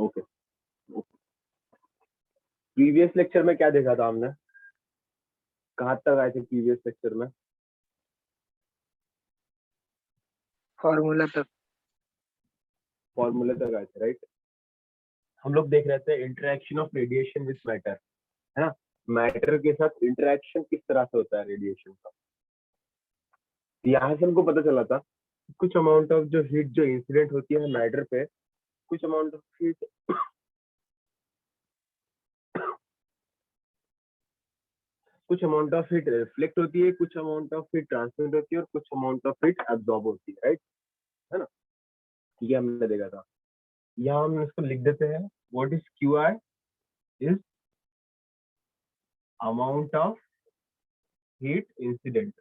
Okay, previous lecture में क्या देखा था हमने, कहाँ तक आए थे प्रीवियस लेक्चर में? फॉर्मूला तक आए थे, राइट। हम लोग देख रहे थे interaction of radiation with matter, है ना। मैटर के साथ इंटरेक्शन किस तरह से होता है रेडिएशन का। यहाँ से हमको पता चला था कुछ अमाउंट ऑफ जो हीट जो इंसिडेंट होती है मैटर पे, कुछ अमाउंट ऑफ हीट रिफ्लेक्ट होती है, कुछ अमाउंट ऑफ हीट ट्रांसमिट होती है और कुछ अमाउंट ऑफ हीट एब्जॉर्ब होती है, राइट, है ना। ये हमने देखा था। यहाँ हम इसको लिख देते हैं, what is Q I is amount of heat incident.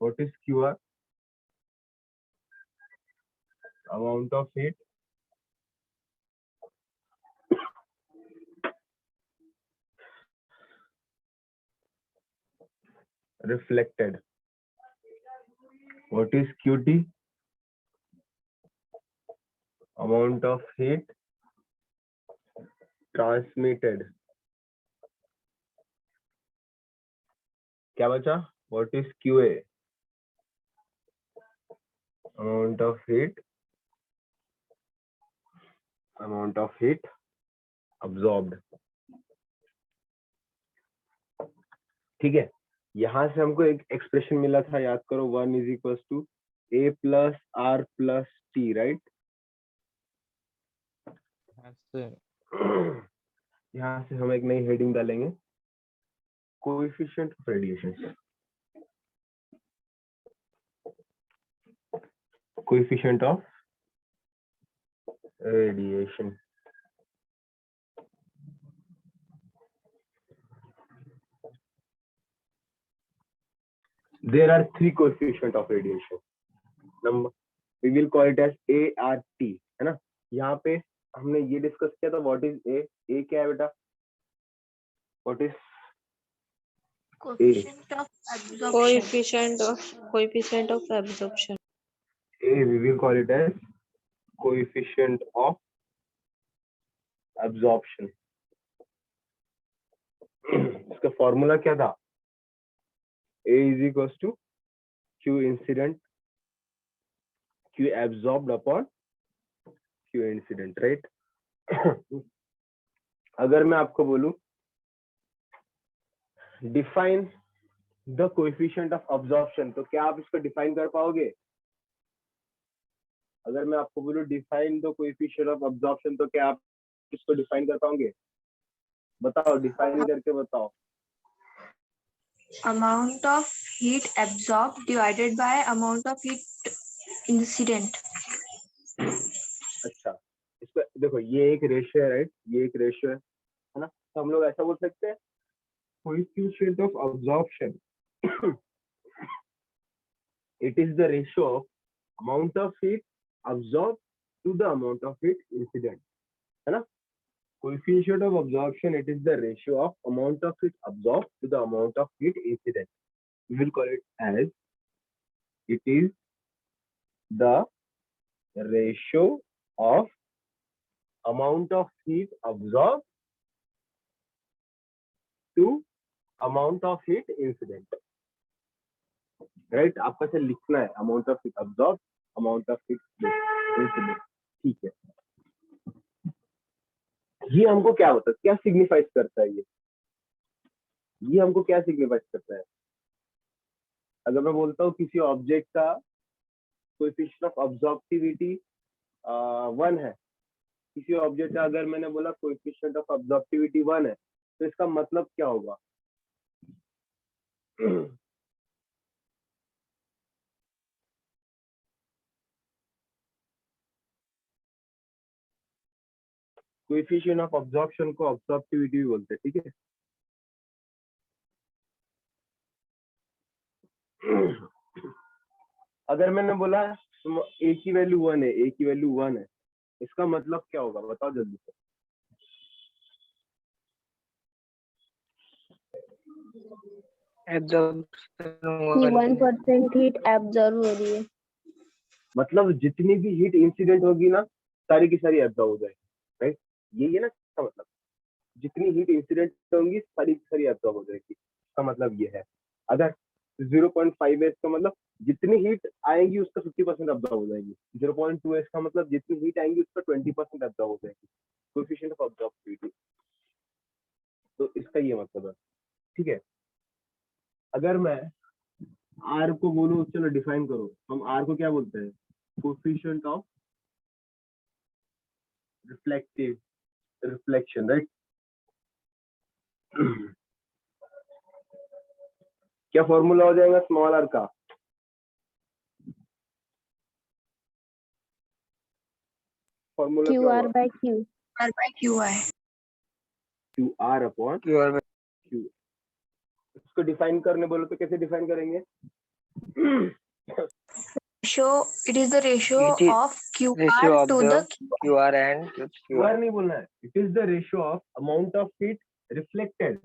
What is Q I, amount of heat reflected. What is QT? Amount of heat transmitted. क्या बचा? What is QA? Amount of heat absorbed. ठीक है, यहाँ से हमको एक expression मिला था, याद करो, 1 is equal to A plus R plus T, right. यहाँ से हम एक नई हेडिंग डालेंगे, coefficient of radiation. Coefficient of radiation. There are 3 coefficient of radiation. Number, we will call it as ART, है ना। यहाँ पे हमने ये डिस्कस किया था, व्हाट इज ए। ए क्या है बेटा? What is coefficient of absorption. Coefficient of absorption. A? We will call it as coefficient of absorption. इसका फॉर्मूला क्या था? A is equals to Q incident, Q absorbed upon Q incident, right? अगर मैं आपको बोलूं define the coefficient of absorption, तो क्या आप इसको डिफाइन कर पाओगे? अगर मैं आपको बोलूं define the coefficient of absorption, तो क्या आप इसको डिफाइन कर पाओगे? बताओ, डिफाइन करके बताओ। Amount of heat absorbed divided by amount of heat incident. अच्छा, इसको देखो, ये एक रेशियो है, राइट, ये एक रेशियो है ना। तो हम लोग ऐसा बोल सकते हैं, coefficient of absorption it is the ratio of amount of heat absorb to the amount of heat incident, है ना। Coefficient of absorption it is the ratio of amount of heat absorb to the amount of heat incident. We will call it as it is the ratio of amount of heat absorbed to amount of heat incident, right? आपका से लिखना है amount of heat absorbed, amount of heat incident, ठीक है। ये हमको क्या होता है, क्या सिग्निफाइज करता है ये हमको क्या सिग्निफाइज करता है? अगर मैं बोलता हूँ किसी ऑब्जेक्ट का कोएफिशिएंट ऑफ अब्जॉर्प्टिविटी 1 है, किसी ऑब्जेक्ट का अगर मैंने बोला कोएफिशिएंट ऑफ अब्जॉर्प्टिविटी 1 है, तो इसका मतलब क्या होगा? कोएफिशिएंट ऑफ अब्जॉर्प्शन को अब्जॉर्प्टिविटी भी बोलते हैं, ठीक है। अगर मैंने बोला ए की वैल्यू 1 है, ए की वैल्यू 1 है, इसका मतलब क्या होगा? बताओ जल्दी से। एब्जॉर्प्शन 1% हीट एब्जॉर्ब हो रही है। मतलब जितनी भी हीट इंसिडेंट होगी ना, सारी की सारी एब्जॉर्ब हो जाएगी, राइट? यही है ना इसका मतलब, जितनी हीट इंसिडेंट होंगी सारी की सारी एब्जॉर्ब हो जाएगी, इसका मतलब ये है। अगर 0.5 है इसका मतलब जितनी हीट आएगी उसका 50% एब्जॉर्ब हो जाएगी। 0.2 है इसका मतलब जितनी हीट आएगी उसका 20% एब्जॉर्ब हो जाएगी, कोएफिशिएंट ऑफ एब्जॉर्बिविटी। तो इसका ये मतलब है, ठीक है। अगर मैं आर को बोलूं, चलो डिफाइन करो, हम आर को क्या बोलते हैं? Coefficient of reflective reflection, right? क्या फॉर्मूला हो जाएगा स्मॉल आर का? फॉर्मूला क्या QR होगा? by Q. R by QI. Q R upon QR by Q. इसको डिफाइन करने बोलो तो कैसे डिफाइन करेंगे? It is the ratio It is of ratio QR of to the the QR and Q R नहीं बोलना है, it is the ratio of amount of heat reflected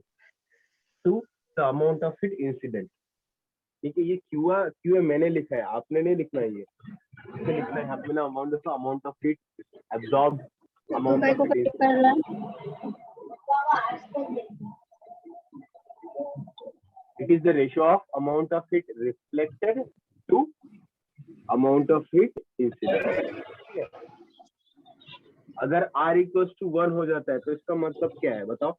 to the amount of heat incident. ठीक है, ये Q है मैंने लिखा है, आपने नहीं लिखना है, ये इसे लिखना है यहाँ पे ना, amount of heat absorb, amount of heat incident. It is the ratio of amount of heat reflected to amount of heat incident. अगर R इक्वल्स टू 1 हो जाता है तो इसका मतलब क्या है बताओ?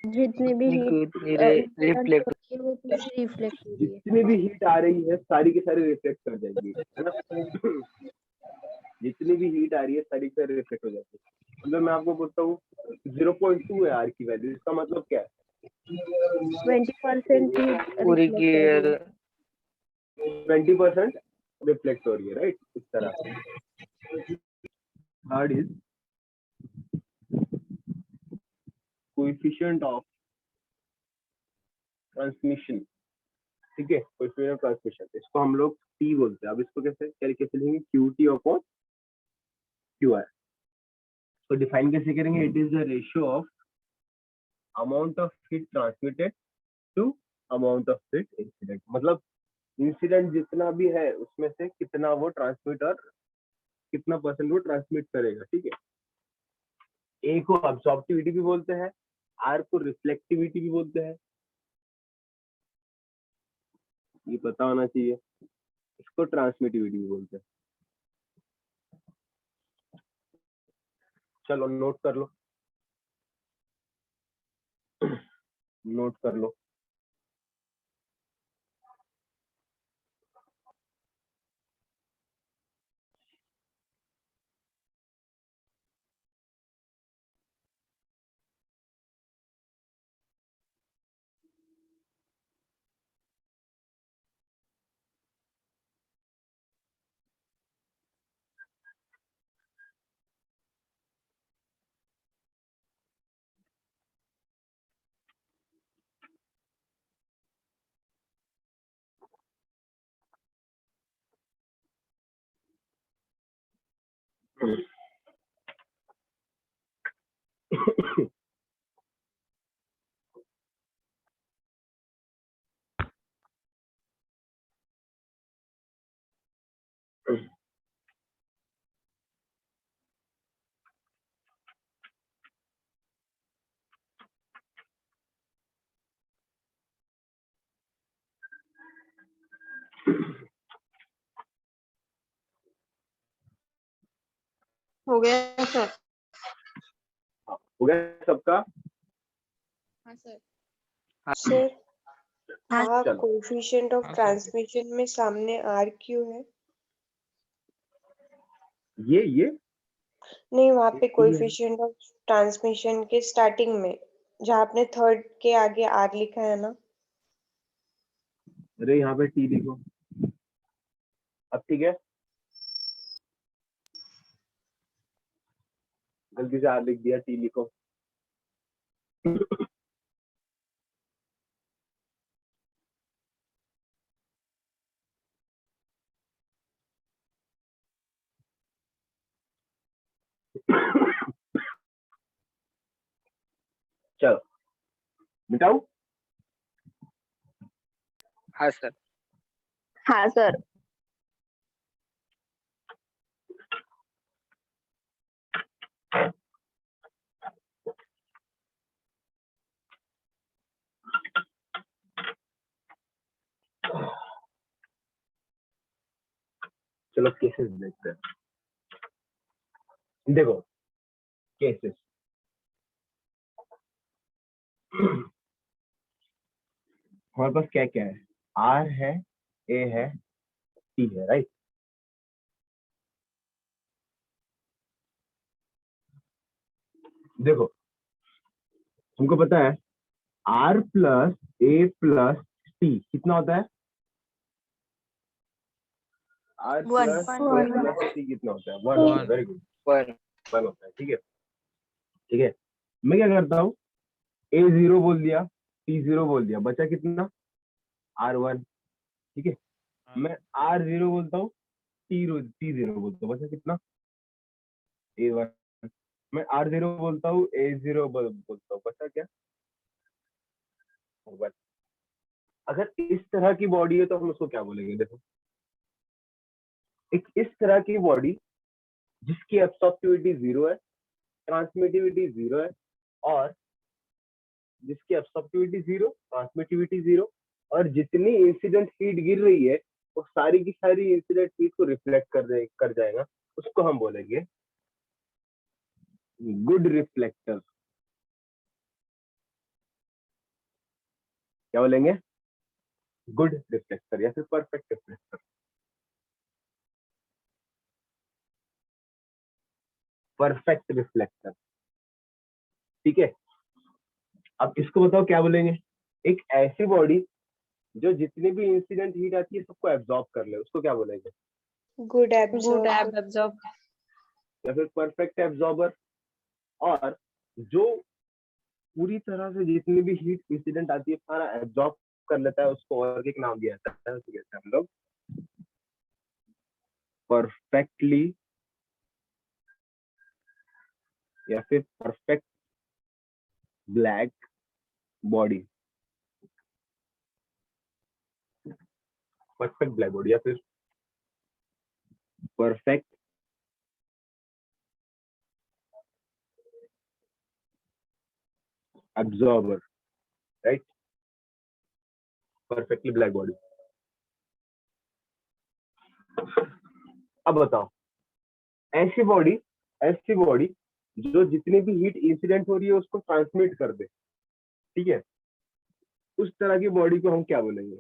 जितनी भी heat रिफ्लेक्ट वो पूरी रिफ्लेक्ट हो रही है। जितनी भी हीट आ रही है सारी की सारी रिफ्लेक्ट कर जाएगी, है ना? जितनी भी हीट आ रही है सारी की सारी रिफ्लेक्ट हो जाती है। मतलब मैं आपको बोलता हूँ 0.2 है R की वैल्यू, इसका मतलब क्या है? 20% heat पूरी reflect की हो रही है। 20% रिफ्लेक्ट हो रही है, राइट? इस तरह से। Third is coefficient of transmission. ठीक है, कोएफिशिएंट ऑफ ट्रांसमिशन, इसको हम लोग T बोलते हैं। अब इसको कैसे कैसे लिखेंगे? QT upon QR। तो डिफाइन कैसे करेंगे? It is the ratio of amount of heat transmitted to amount of heat incident. मतलब इंसिडेंट जितना भी है उसमें से कितना वो ट्रांसमिट और कितना परसेंट वो ट्रांसमिट करेगा, ठीक है। ए को अब्सॉर्प्टिविटी भी बोलते हैं, आर को रिफ्लेक्टिविटी भी बोलते हैं, ये पता होना चाहिए। इसको ट्रांसमिटिविटी भी बोलते हैं। चलो नोट कर लो, नोट कर लो। हो गया सर? हो गया सबका? हाँ सर। सर हाँ, वहाँ चलो कोएफिशिएंट ऑफ ट्रांसमिशन में सामने आर क्यू है? ये नहीं, वहाँ पे कोएफिशिएंट ऑफ ट्रांसमिशन के स्टार्टिंग में जहाँ आपने थर्ड के आगे आर लिखा है ना? अरे यहाँ पे टी लिखो। अब ठीक है, गलती से आर लिख दिया, टी लिखो। चलो मिटाऊ। हाँ सर। हाँ सर। चलो केसेस देखते हैं। देखो केसेस, हमारे पास क्या क्या है, आर है, ए है, टी है, राइट। देखो हमको पता है R plus A plus T कितना होता है, R One. Plus A plus T कितना होता है, वन होता है, वेरी गुड, 1. वन होता है, ठीक है। ठीक है, मैं क्या करता हूँ, ए जीरो बोल दिया, टी जीरो बोल दिया, बचा कितना, आर वन, ठीक है। मैं आर जीरो बोलता हूँ, टी जीरो बोलता हूँ, बचा कितना, ए वन। मैं आर जीरो बोलता हूँ, ए जीरो बोलता हूँ, बचा क्या, वन। अगर इस तरह की बॉडी है तो हम उसको क्या बोलेंगे, देखो एक इस तरह की बॉडी जिसकी एब्सॉर्प्टिविटी जीरो है, ट्रांसमिटिविटी जीरो है, और जिसकी एब्सॉर्प्टिविटी जीरो, ट्रांसमिटिविटी जीरो, और जितनी इंसिडेंट हीट गिर रही है वो सारी की सारी इंसिडेंट हीट को रिफ्लेक्ट कर जाएगा, उसको हम बोलेंगे गुड रिफ्लेक्टर। क्या बोलेंगे, गुड रिफ्लेक्टर या फिर परफेक्ट रिफ्लेक्टर, परफेक्ट रिफ्लेक्टर, ठीक है। अब इसको बताओ क्या बोलेंगे, एक ऐसी बॉडी जो जितनी भी इंसिडेंट हीट आती है सबको एब्जॉर्ब कर ले, उसको क्या बोलेंगे, गुड गुड एब्जॉर्ब। एब्जॉर्ब। या फिर परफेक्ट एब्जॉर्बर। और जो पूरी तरह से जितनी भी हीट इंसिडेंट आती है सारा एब्जॉर्ब कर लेता है, उसको और एक नाम दिया जाता है, उसे कहते हैं हम लोग परफेक्टली या फिर perfect black body, perfect black body या फिर perfect absorber, right, perfectly black body. अब बताओ ऐसी बॉडी जो जितनी भी हीट इंसिडेंट हो रही है उसको ट्रांसमिट कर दे, ठीक है, उस तरह की बॉडी को हम क्या बोलेंगे,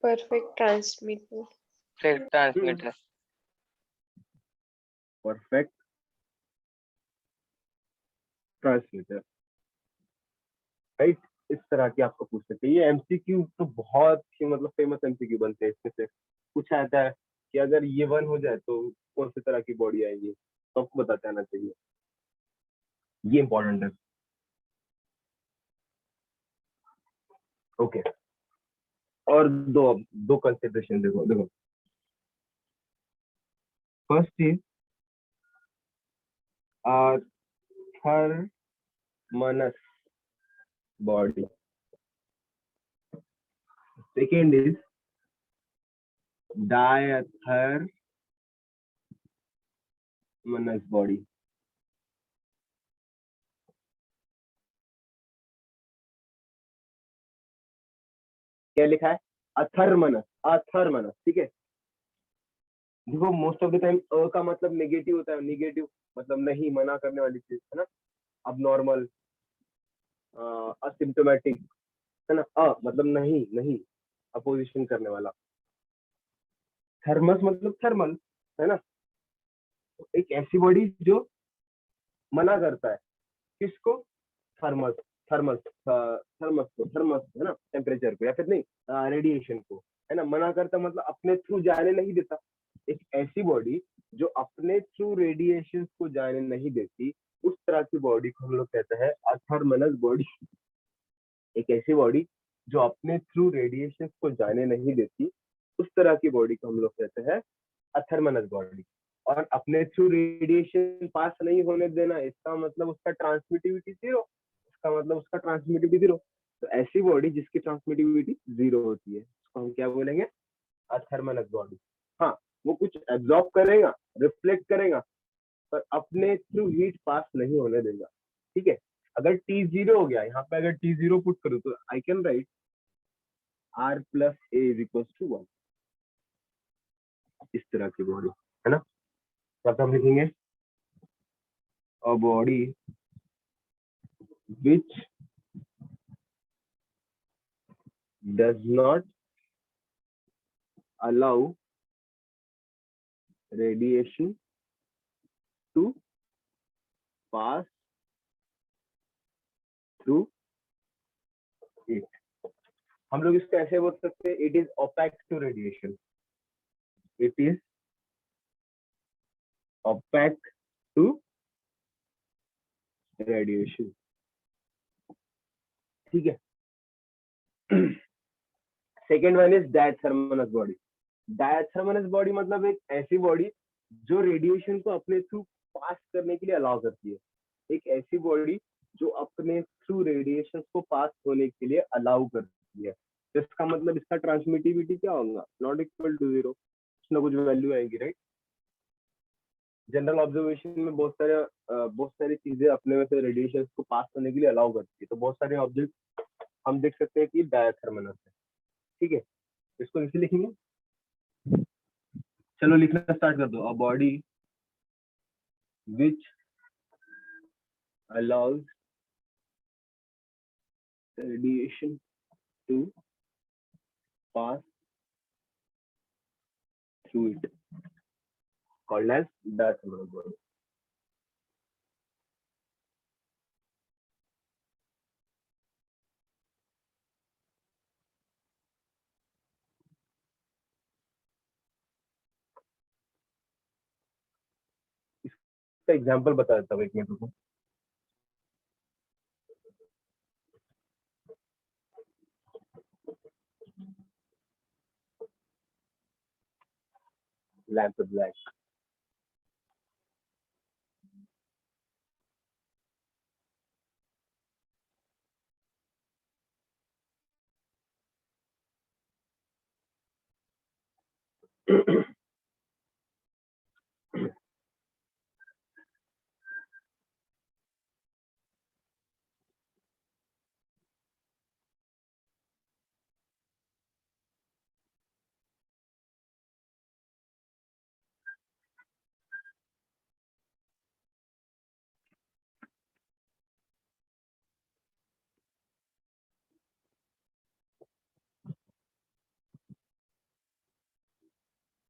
perfect transmitter. Transmitter. Perfect transmitter, right. इस तरह की आपको पूछ सकते हैं, ये एमसीक्यू तो बहुत ही मतलब फेमस एमसीक्यू बनते हैं, इसमें से पूछा जाता है कि अगर ये वन हो जाए तो कौन सी तरह की बॉडी आएगी, तो आपको बताते आना चाहिए, ये इंपॉर्टेंट है। ओके, और दो दो कंसिडरेशन देखो देखो, first is athermanous body, second is diathermanous body. क्या लिखा है, अथर्मनस, अथर्मनस, ठीक है। देखो most of the time a का मतलब नेगेटिव होता है, नेगेटिव मतलब नहीं, मना करने वाली चीज है ना, अब नॉर्मल, असिम्टोमेटिक, है ना, मतलब नहीं नहीं, अपोजिशन करने वाला। थर्मस मतलब थर्मल, है ना, तो एक ऐसी बॉडी जो मना करता है, किसको, थर्मस, थर्मस थर्मस को, थर्मस है ना, टेम्परेचर को या फिर नहीं रेडिएशन को, है ना, मना करता मतलब अपने थ्रू जाने नहीं देता। एक ऐसी बॉडी जो अपने थ्रू रेडिएशन को जाने नहीं देती, उस तरह की बॉडी को हम लोग कहते हैं अथर्मनस बॉडी। एक ऐसी बॉडी जो अपने थ्रू रेडिएशन को जाने नहीं देती, उस तरह की बॉडी को हम लोग कहते हैं अथर्मनस बॉडी। और अपने थ्रू रेडिएशन पास नहीं होने देना, इसका मतलब उसका ट्रांसमिटिविटी जीरो, इसका मतलब उसका ट्रांसमिटिविटी जीरो। तो ऐसी बॉडी जिसकी ट्रांसमिटिविटी जीरो होती है उसको हम क्या बोलेंगे, अ थर्मलस बॉडी। हाँ, वो कुछ एब्जॉर्ब करेगा, रिफ्लेक्ट करेगा, पर अपने थ्रू हीट पास नहीं होने देगा। ठीक है, अगर टी जीरो हो गया, यहाँ पे अगर टी जीरो पुट करूँ तो I can write R plus A is equal to 1। इस तरह की बॉडी है ना। क्या हम लिखेंगे, a body which does not allow radiation to pass through it. हम लोग इसको ऐसे बोल सकते हैं, it is opaque to radiation, it is opaque to radiation. ठीक है। Second one is diathermanous body. Diathermanous body मतलब एक ऐसी बॉडी जो रेडिएशन को अपने थ्रू पास करने के लिए अलाउ करती है। एक ऐसी बॉडी जो अपने थ्रू रेडिएशन को पास होने के लिए अलाउ करती है। तो इसका मतलब इसका ट्रांसमिटिविटी क्या होगा, नॉट इक्वल टू 0, कुछ ना कुछ वैल्यू आएगी, राइट। जनरल ऑब्जर्वेशन में बहुत सारी चीजें अपने में से रेडिएशन को पास होने के लिए अलाउ करती है। तो बहुत सारे ऑब्जेक्ट हम देख सकते हैं कि डायथर्मलस है। ठीक है, इसको इसे लिखेंगे। चलो लिखना स्टार्ट कर दो। अ body which allows radiation to pass through it called as diathermal body. इसका एग्जांपल बता देता हूँ, एक मिनट रुको। Lamp black.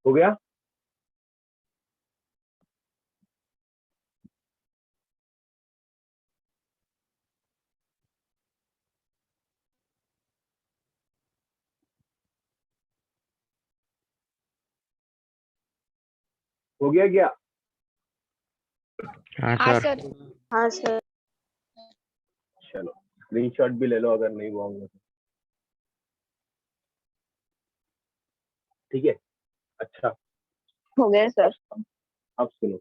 हो गया। हो गया क्या? हाँ हाँ सर। सर। हाँ सर। चलो स्क्रीनशॉट भी ले लो अगर नहीं हुआ होगा तो। ठीक है, अच्छा हो गया सर। अब सुनो।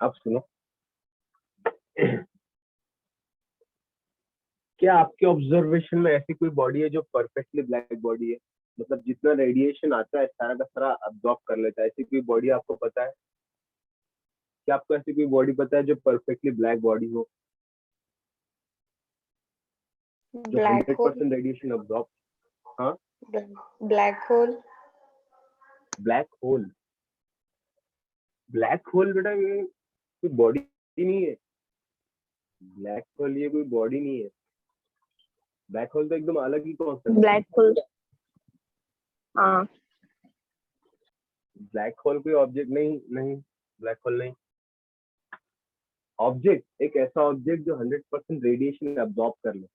अब सुनो। क्या आपके ऑब्जर्वेशन में ऐसी कोई बॉडी है जो परफेक्टली ब्लैक बॉडी है, मतलब जितना रेडिएशन आता है सारा का सारा अब्जॉर्ब कर लेता है? ऐसी कोई बॉडी आपको पता है? क्या आपको ऐसी कोई बॉडी पता है जो परफेक्टली ब्लैक बॉडी हो, जो ब्लैक होल। 100% radiation absorb? हाँ, black hole. Black hole. Black hole बेटा ये कोई बॉडी नहीं है। ब्लैक होल ये कोई बॉडी नहीं है। ब्लैक होल तो एकदम अलग ही कॉन्सेप्ट है। Black hole. हाँ। ब्लैक होल कोई ऑब्जेक्ट नहीं, नहीं ब्लैक होल नहीं। ऑब्जेक्ट एक ऐसा ऑब्जेक्ट जो 100% रेडिएशन अब्जॉर्ब कर ले।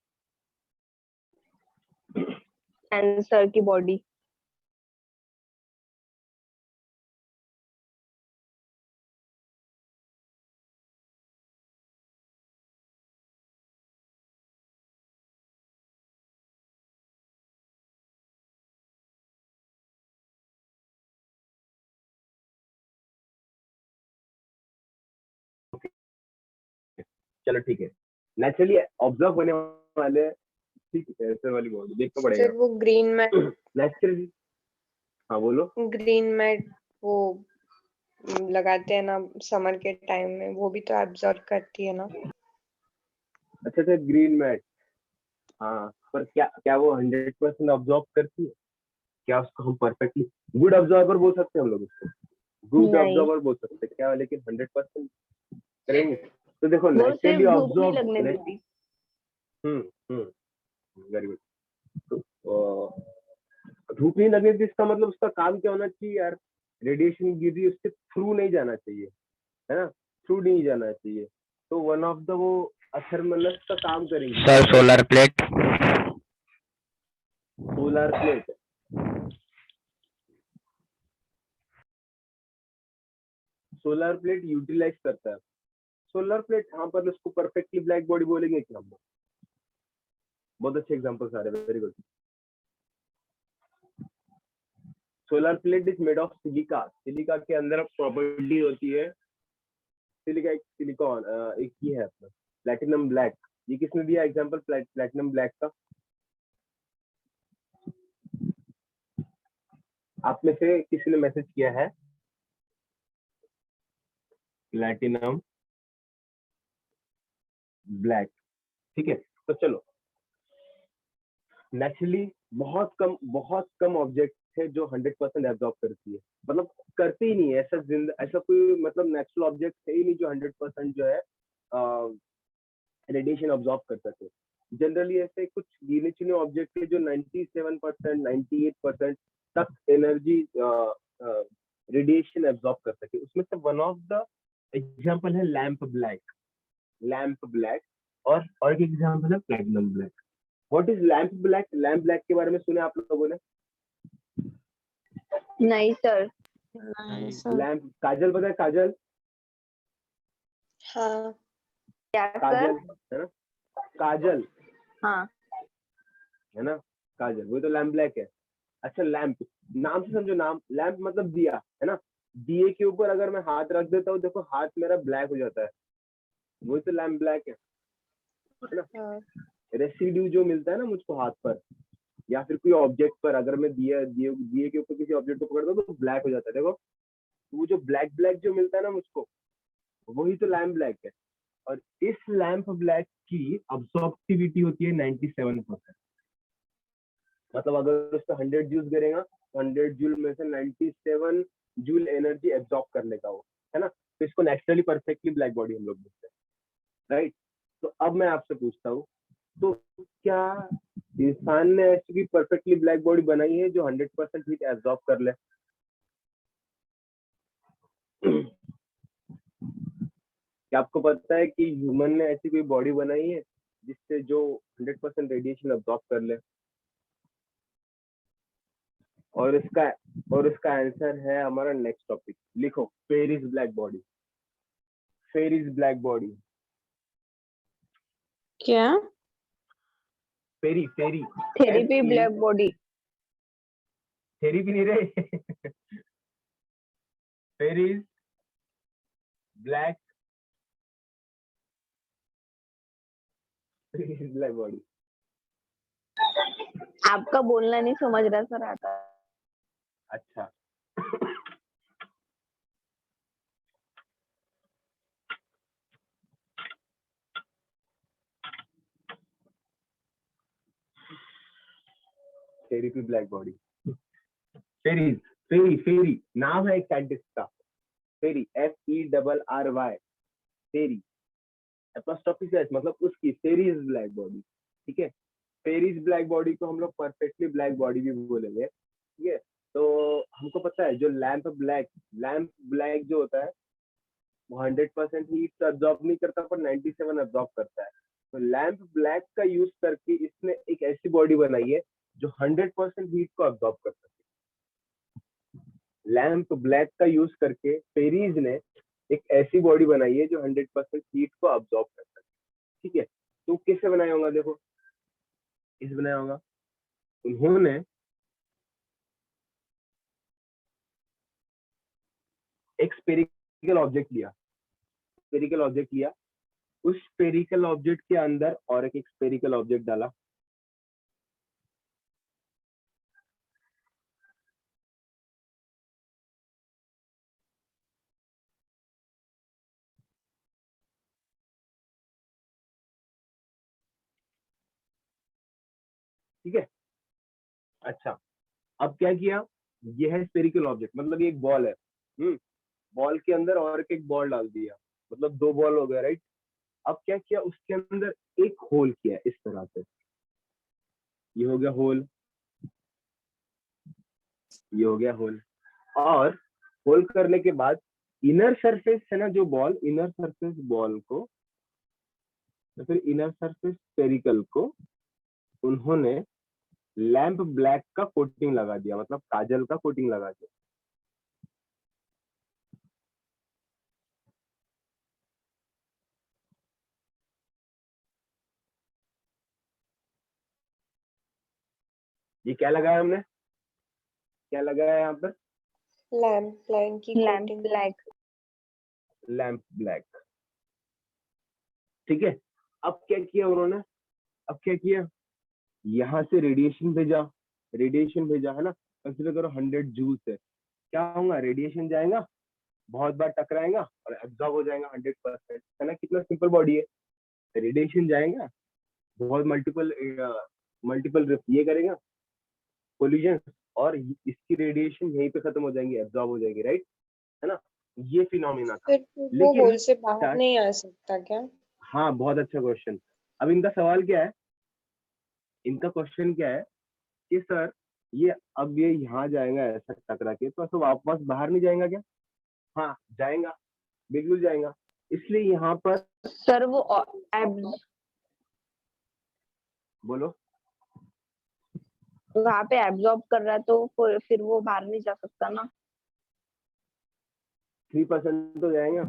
आंसर की बॉडी। चलो ठीक है, नेचुरली ऑब्जर्व होने वाले ठीक है, ऐसे वाली बॉडी देखना पड़ेगा सर वो ग्रीन मैट नेचुरली। हाँ बोलो। वो लगाते हैं ना समर के टाइम में, वो भी तो एब्जॉर्ब करती है ना। अच्छा अच्छा, ग्रीन मैट। हाँ, पर क्या क्या वो 100% ऑब्जॉर्व करती है? क्या उसको हम परफेक्टली गुड ऑब्जॉर्वर बोल सकते हैं हम लोग उसको? गुड नहीं, ऑब्जर्वर बोल सकते हैं क्या, लेकिन 100% करेंगे? तो देखो वो नेचुरली सिर्फ धूप नहीं ऑब्जॉर्व। लगने देती। Very good. तो धूप नहीं लगने की इसका मतलब उसका काम क्या होना चाहिए यार? रेडिएशन गिर रही है उसके थ्रू नहीं जाना चाहिए, है ना? थ्रू नहीं जाना चाहिए। तो वन ऑफ द वो थर्मलस का काम करेंगे। Sir solar plate. Solar plate. Solar plate utilise करता है। सोलर प्लेट, हाँ, पर उसको परफेक्टली ब्लैक बॉडी बोलेंगे क्या हम लोग? बहुत अच्छे एग्जांपल्स आ रहे हैं, very good. Solar plate is made of silica. Silica के अंदर प्रॉपर्टी होती है, सिलिका एक सिलिकॉन, एक ही है अपना प्लैटिनम ब्लैक। ये किसने दिया एग्जांपल प्लैटिनम ब्लैक का? आप में से किसी ने मैसेज किया है प्लैटिनम ब्लैक? ठीक है, तो चलो। नेचुरली बहुत कम ऑब्जेक्ट है जो 100% एब्जॉर्ब करती है, मतलब करते ही नहीं है ऐसा कोई मतलब नेचुरल ऑब्जेक्ट है ही नहीं जो 100% जो है रेडिएशन ऑब्जॉर्ब कर सके। जनरली ऐसे कुछ गिने चुने ऑब्जेक्ट है जो 97% 98% तक एनर्जी रेडिएशन एब्जॉर्ब कर सके। उसमें से वन ऑफ द एग्जांपल है लैंप ब्लैक और एक एग्जांपल है platinum black. What is lamp black? Lamp black के बारे में सुने आप लोगों ने? नहीं सर। नहीं सर। लैंप, काजल पता है? काजल, हाँ क्या काजल सर? है ना? काजल हाँ। है ना? काजल, वो तो लैंप ब्लैक है। अच्छा, लैंप नाम से समझो, नाम लैंप मतलब दिया, है ना? दिए के ऊपर अगर मैं हाथ रख देता हूँ, देखो हाथ मेरा ब्लैक हो जाता है, वही तो लैंप ब्लैक है ना? हाँ रेसिड्यू जो मिलता है ना मुझको हाथ पर या फिर कोई ऑब्जेक्ट पर, अगर मैं दिए के ऊपर किसी ऑब्जेक्ट को पकड़ता हूँ तो ब्लैक हो जाता है, देखो। तो वो जो ब्लैक ब्लैक जो मिलता है ना मुझको, वही तो लैंप ब्लैक है। और इस लैंप ब्लैक की अब्सॉर्प्टिविटी होती है 97%। मतलब अगर उसका 100 जूल गिरेगा तो 100 जूल में से 97 जूल एनर्जी एब्जॉर्ब कर लेगा वो, है ना? तो इसको नेचुरली परफेक्टली ब्लैक बॉडी हम लोग बोलते हैं, राइट? तो अब मैं आपसे पूछता हूँ, तो क्या इंसान ने ऐसी परफेक्टली ब्लैक बॉडी बनाई है जो 100% हीट एब्जॉर्ब कर ले? क्या आपको पता है कि ह्यूमन ने ऐसी कोई बॉडी बनाई है जिससे जो 100% रेडिएशन एब्जॉर्ब कर ले? और इसका आंसर है हमारा नेक्स्ट टॉपिक। लिखो, Ferry's black body. Ferry's black body. क्या? Ferry Ferry therapy black body. Therapy नहीं रहे। Ferry's black black body. आपका बोलना नहीं समझ रहा सर आता। अच्छा, therapy black body. Ferry Ferry Ferry नाम है एक साइंटिस्ट का, फेरी, FERRY, फेरी, एपोस्ट्रोफी से मतलब उसकी फेरिस ब्लैक बॉडी। ठीक है, फेरिस ब्लैक बॉडी को हम लोग परफेक्टली ब्लैक बॉडी भी बोलेंगे। ठीक है, तो हमको पता है जो लैंप ब्लैक जो होता है वो 100% हीट एब्जॉर्ब नहीं करता पर 97 एब्जॉर्ब करता है। तो लैंप ब्लैक का यूज करके इसने एक ऐसी बॉडी बनाई है जो 100% हीट को एब्जॉर्ब कर सके। लैंप ब्लैक का यूज करके फेरीज ने एक ऐसी बॉडी बनाई है जो 100% हीट को एब्जॉर्ब कर सके। ठीक है, तो कैसे बनाया होगा? देखो, इस बनाया होगा, उन्होंने एक स्पेरिकल ऑब्जेक्ट लिया, उस स्पेरिकल ऑब्जेक्ट के अंदर और एक स्पेरिकल ऑब्जेक्ट डाला, ठीक है। अच्छा, अब क्या किया, ये है स्फेरिकल ऑब्जेक्ट, मतलब ये एक बॉल है, बॉल के अंदर और एक बॉल डाल दिया, मतलब दो बॉल हो गया, राइट। अब क्या किया, उसके अंदर एक होल किया इस तरह से, ये हो गया होल, ये हो गया होल। और होल करने के बाद इनर सरफेस है ना जो बॉल, इनर सरफेस बॉल को, तो फिर इनर सरफेस स्फेरिकल को उन्होंने लैंप ब्लैक का कोटिंग लगा दिया, मतलब काजल का कोटिंग लगा दिया। ये क्या लगाया हमने, क्या लगाया यहाँ पर, लैम्प ब्लैक की lamp coating. Black. Lamp black, ठीक है। अब क्या किया उन्होंने, अब क्या किया, यहाँ से रेडिएशन भेजा, रेडिएशन भेजा है ना, कंसीडर करो 100 जूल्स है, क्या होगा, रेडिएशन जाएगा, बहुत बार टकराएगा और एब्जॉर्ब हो जाएगा 100%, है ना, कितना सिंपल बॉडी है। रेडिएशन जाएगा, बहुत मल्टीपल मल्टीपल ये करेगा कोलिजन, और इसकी रेडिएशन यहीं पे खत्म हो जाएंगी, एब्जॉर्ब हो जाएगी, राइट, है ना। ये फिनोमिना था। फिर वो लेकिन होल से बाहर नहीं आ सकता क्या? हाँ, बहुत अच्छा क्वेश्चन। अब इनका सवाल क्या है, इनका क्वेश्चन क्या है कि सर ये अब ये यहाँ जाएगा ऐसा टकरा के, तो ऐसा वापस बाहर नहीं जाएगा क्या। हाँ जाएगा, बिल्कुल जाएगा। इसलिए यहाँ पर सर वो एब्स बोलो, वहां पे एब्जॉर्ब कर रहा है तो फिर वो बाहर नहीं जा सकता ना। 3% तो जाएगा,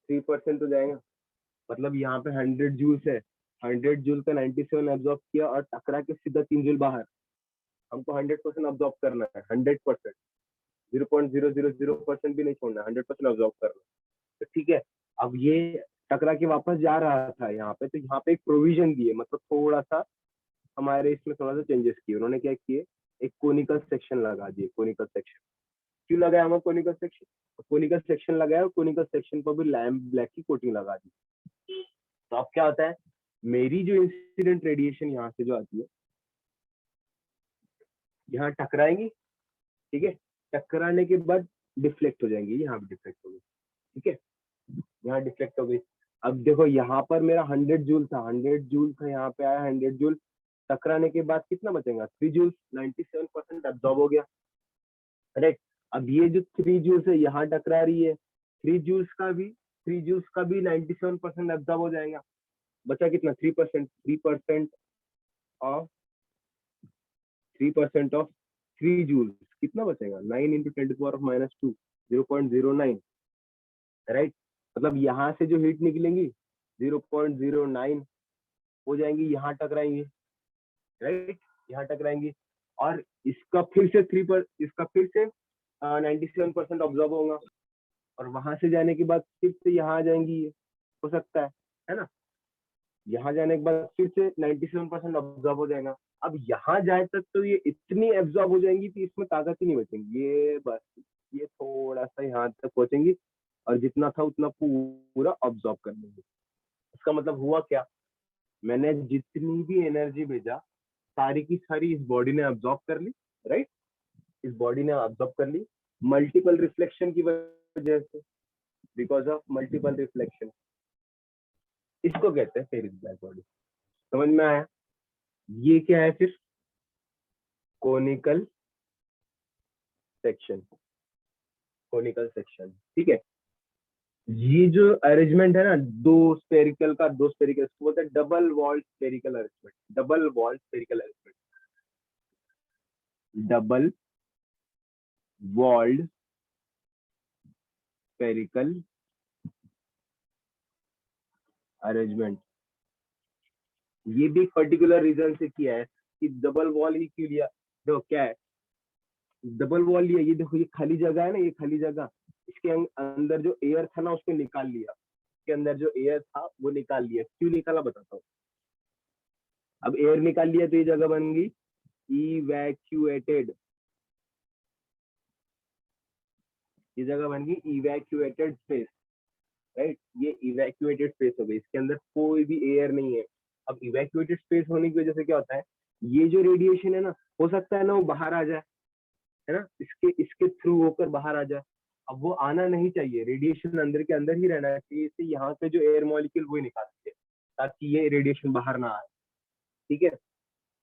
3% तो जाएगा, मतलब यहाँ पे 100 जूल्स है, 100 जूल का 97 एब्जॉर्ब किया और टकरा के सीधा 3 जूल बाहर। हमको 100% अब्जॉर्ब करना है, 100%, 0.000% भी नहीं छोड़ना है, 100% अब्जॉर्ब करना है, तो ठीक है। अब ये टकरा के वापस जा रहा था यहाँ पे, तो यहाँ पे एक प्रोविजन दिए, मतलब थोड़ा सा हमारे इसमें थोड़ा सा चेंजेस किए उन्होंने, क्या किए, एक कोनिकल सेक्शन लगा दिए, कोनिकल सेक्शन। क्यों लगाया हमें कोनिकल सेक्शन, कोनिकल सेक्शन लगाया और कोनिकल सेक्शन पर भी लैम्प ब्लैक की कोटिंग लगा दी। तो अब क्या होता है, मेरी जो इंसिडेंट रेडिएशन यहाँ से जो आती है, यहाँ टकराएंगी, ठीक है, टकराने के बाद डिफ्लेक्ट हो जाएंगी, यहाँ भी डिफ्लेक्ट हो गई, ठीक है, यहाँ डिफ्लेक्ट हो गई। अब देखो यहाँ पर मेरा 100 जूल था, 100 जूल था, यहाँ पे आया 100 जूल, टकराने के बाद कितना बचेगा, 3 जूल, 97% एब्जॉर्ब हो गया, राइट। अब ये जो 3 जूल्स है यहाँ टकरा रही है, 3 जूल्स का भी 97% एब्जॉर्ब हो जाएगा, बचा कितना, 3%, 3% ऑफ 3% ऑफ 3 जूल्स कितना बचेगा, 9 इंटू 10⁻², 0.09, राइट। मतलब यहाँ से जो हीट निकलेंगी 0.09 हो जाएंगी, यहाँ टकराएंगी, राइट, यहाँ टकराएंगी, और इसका फिर से 97% ऑब्जॉर्व होगा, और वहां से जाने के बाद फिर से यहाँ आ जाएंगी, ये हो सकता है ना, यहाँ जाने के बाद फिर से 97% ऑब्जॉर्व हो जाएगा। अब यहाँ जाए तक तो ये इतनी एब्जॉर्ब हो जाएंगी कि इसमें ताकत ही नहीं बचेगी, ये बस ये थोड़ा सा यहाँ तक पहुंचेंगी और जितना था उतना पूरा ऑब्जॉर्व कर लेंगे। इसका मतलब हुआ क्या, मैंने जितनी भी एनर्जी भेजा सारी की सारी इस बॉडी ने ऑब्जॉर्व कर ली, राइट, इस बॉडी ने ऑब्जॉर्व कर ली मल्टीपल रिफ्लेक्शन की वजह से, बिकॉज ऑफ मल्टीपल रिफ्लेक्शन। इसको कहते हैं फेरिक ब्लैक बॉडी। समझ में आया, ये क्या है फिर, कोनिकल सेक्शन, कोनिकल सेक्शन, ठीक है। ये जो अरेंजमेंट है ना, दो स्पेरिकल का, दो स्पेरिकल, इसको बोलते हैं double wall spherical arrangement, double wall spherical arrangement, double walled spherical arrangement. ये भी पर्टिकुलर रीजन से किया है कि डबल वॉल ही क्यों लिया, देखो क्या है, डबल वॉल लिया, ये देखो ये खाली जगह है ना, ये खाली जगह, इसके अंदर जो एयर था ना उसको निकाल लिया, इसके अंदर जो एयर था वो निकाल लिया, क्यों निकाला बताता हूँ। अब एयर निकाल लिया तो ये जगह बन गई इवैक्यूएटेड, ये जगह बन गई इवैक्यूएटेड स्पेस, राइट, ये इवैक्यूएटेड स्पेस हो गई, इसके अंदर कोई भी एयर नहीं है, अब इवैक्यूएटेड स्पेस होने की वजह से क्या होता है, ये जो रेडिएशन है ना, हो सकता है ना वो बाहर आ जाए, है ना, इसके थ्रू होकर बाहर आ जाए। अब वो आना नहीं चाहिए, रेडिएशन अंदर के अंदर ही रहना चाहिए, इससे यहाँ से जो एयर मॉलिक्यूल वो निकालती है ताकि ये रेडिएशन बाहर ना आए, ठीक है,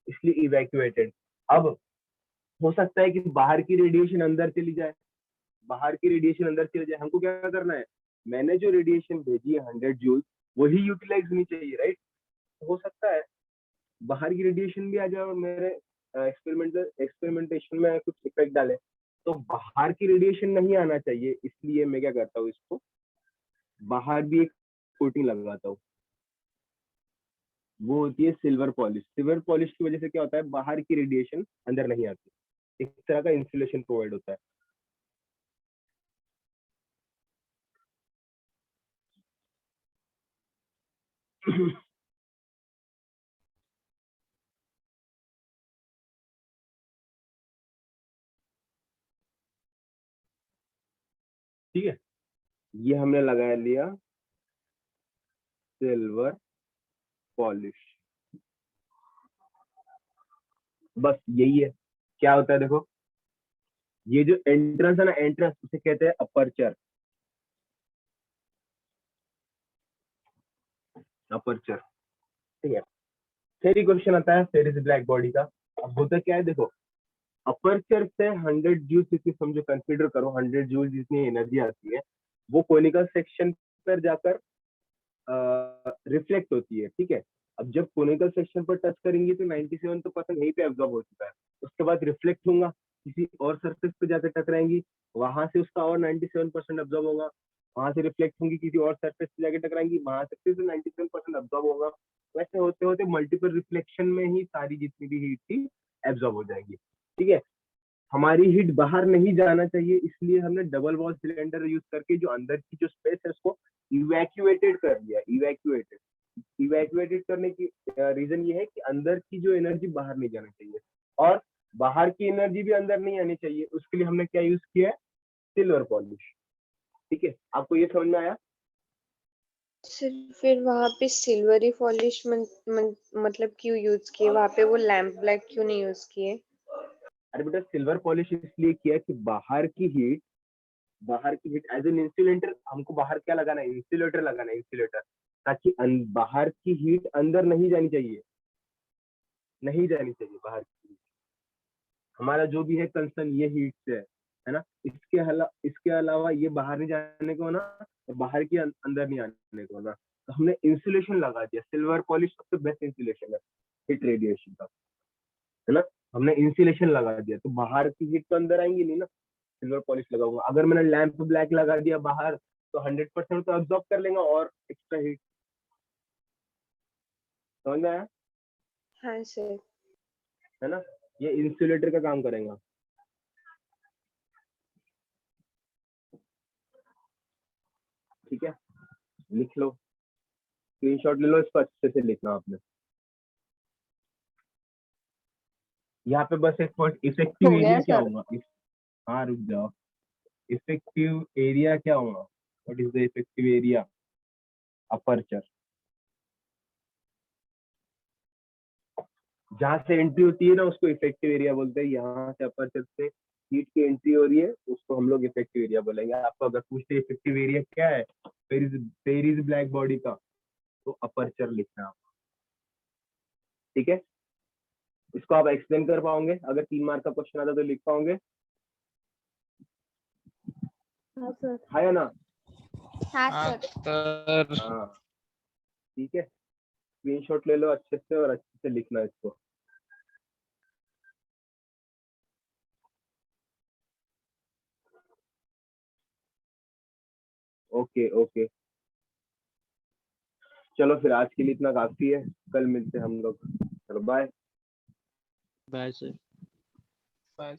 इसलिए इवैक्यूएटेड। अब हो सकता है कि बाहर की रेडिएशन अंदर चली जाए, बाहर की रेडिएशन अंदर चली जाए, हमको क्या करना है, मैंने जो रेडिएशन भेजी है 100 जूल वही यूटिलाइज होनी चाहिए, राइट। हो सकता है बाहर की रेडिएशन भी आ जाए और मेरे एक्सपेरिमेंटेशन में कुछ इफेक्ट डाले, तो बाहर की रेडिएशन नहीं आना चाहिए, इसलिए मैं क्या करता हूँ, इसको बाहर भी एक कोटिंग लगाता हूँ, वो होती है सिल्वर पॉलिश। सिल्वर पॉलिश की वजह से क्या होता है, बाहर की रेडिएशन अंदर नहीं आती, एक तरह का इंसुलेशन प्रोवाइड होता है। ठीक है, ये हमने लगा लिया सिल्वर पॉलिश, बस यही है। क्या होता है देखो, ये जो एंट्रेंस है ना, एंट्रेंस उसे कहते हैं अपर्चर, अपर्चर, ठीक है। फिर ही क्वेश्चन आता है फिर इस ब्लैक बॉडी का। अब होता क्या है देखो, अपर्चर से 100 जूल जितनी समझो, कंसीडर करो 100 जूल जितनी एनर्जी आती है वो कोनिकल सेक्शन पर जाकर रिफ्लेक्ट होती है, ठीक है। अब जब कोनिकल सेक्शन पर टच करेंगी तो 97 तो परसेंट यहीं पे एब्जॉर्ब हो चुका है, उसके बाद रिफ्लेक्ट होगा, किसी और सरफेस पे जाकर टकराएंगी, वहां से उसका और 97% एब्जॉर्ब होगा, वहां से रिफ्लेक्ट होंगी, किसी और सरफेस पे जाकर टकराएंगी, वहां से फिर से 97% एब्जॉर्ब होगा। वैसे होते होते मल्टीपल रिफ्लेक्शन में ही सारी जितनी भी हीट थी एब्जॉर्ब हो जाएगी, ठीक है। हमारी हीट बाहर नहीं जाना चाहिए, इसलिए हमने डबल वॉल सिलेंडर यूज करके जो अंदर की जो स्पेस है उसको इवैक्यूएटेड कर दिया। इवैक्यूएटेड करने की रीजन ये है कि अंदर की जो एनर्जी बाहर नहीं जाना चाहिए और बाहर की एनर्जी भी अंदर नहीं आनी चाहिए, उसके लिए हमने क्या यूज किया है, सिल्वर पॉलिश, ठीक है। आपको ये समझ में आया? सर फिर वहां पे सिल्वरी पॉलिश मतलब क्यों यूज किए, वहां पे वो लैम्प ब्लैक क्यों नहीं यूज किए? अरे बेटा, सिल्वर पॉलिश इसलिए किया कि बाहर की हीट एज एन इंसुलेटर, हमको बाहर क्या लगाना है, इंसुलेटर लगाना है, इंसुलेटर, ताकि बाहर की हीट अंदर नहीं जानी चाहिए, नहीं जानी चाहिए बाहर की हीट। हमारा जो भी है कंसर्न ये हीट से है ना, इसके अलावा ये बाहर नहीं जाने को ना, तो बाहर की अंदर नहीं आने को ना, तो हमने इंसुलेशन लगा दिया। सिल्वर पॉलिश सबसे बेस्ट इंसुलेशन है हीट रेडिएशन का, है ना। हमने इंसुलेशन लगा दिया तो बाहर की हीट तो अंदर आएंगी नहीं ना, सिल्वर पॉलिश लगाऊंगा। अगर मैंने लैंप ब्लैक लगा दिया बाहर तो 100% तो अब्जॉर्ब कर लेगा और एक्स्ट्रा हीट। समझ में आया? हाँ सर। है ना, ये इंसुलेटर का काम करेगा। ठीक है, लिख लो, स्क्रीनशॉट ले लो, इसको अच्छे से लिखना आपने। यहाँ पे बस एक पॉइंट, इफेक्टिव हो गया एरिया क्या सर। होगा हाँ रुक जाओ, इफेक्टिव एरिया क्या होगा, what is the effective area, aperture, जहाँ से एंट्री होती है ना उसको इफेक्टिव एरिया बोलते हैं। यहाँ से अपर्चर से हीट की एंट्री हो रही है उसको हम लोग इफेक्टिव एरिया बोलेंगे। आपको अगर पूछते इफेक्टिव एरिया क्या है पेरिस ब्लैक बॉडी का, तो अपर्चर लिखना है, ठीक है। इसको आप एक्सप्लेन कर पाओगे, अगर 3 मार्क का क्वेश्चन आता तो लिख पाओगे? हाँ सर। हाँ या ना? हाँ हाँ सर। सर। हाँ ठीक है, स्क्रीनशॉट ले लो अच्छे से और अच्छे से लिखना इसको। ओके ओके, चलो फिर आज के लिए इतना काफी है, कल मिलते हैं हम लोग, चलो बाय। Bye sir. बाय।